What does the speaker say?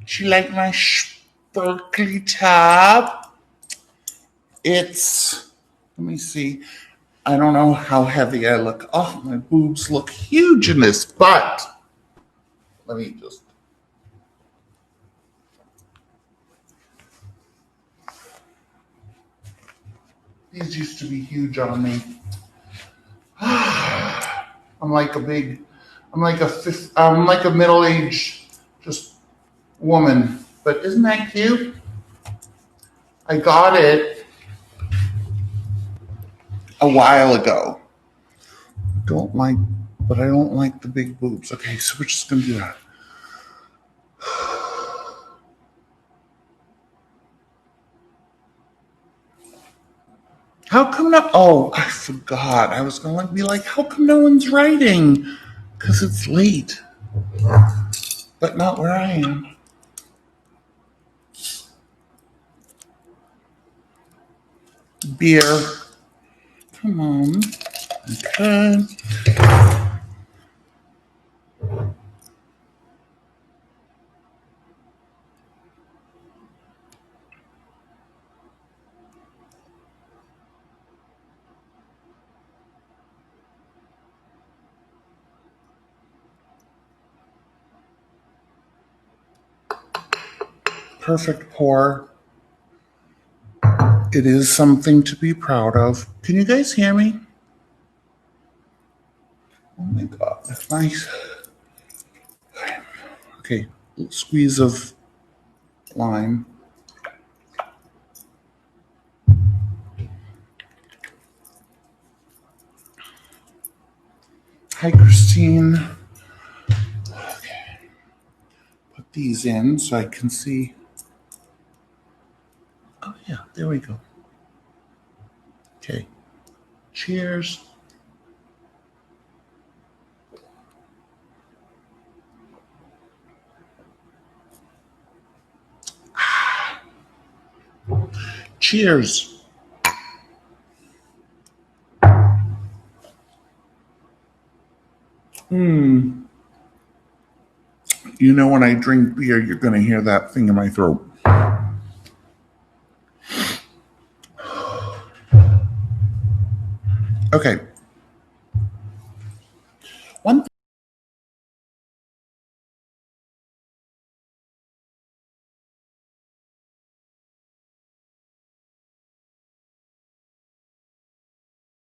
Do you like my sparkly top? Let me see. I don't know how heavy I look. Oh, my boobs look huge in this, but let me just. These used to be huge on me. I'm like a middle-aged just woman. But isn't that cute? I got it a while ago. But I don't like the big boobs. Okay, so we're just gonna do that. How come no? Oh, I forgot. I was gonna be like, how come no one's writing? Because it's late. But not where I am. Beer. Come on. Okay. Perfect pour. It is something to be proud of. Can you guys hear me? Oh my god. Nice. Okay. Squeeze of lime. Hi, Christine. Okay. Put these in so I can see. Oh, yeah. There we go. Okay. Cheers. Cheers. You know, when I drink beer, you're going to hear that thing in my throat. Okay,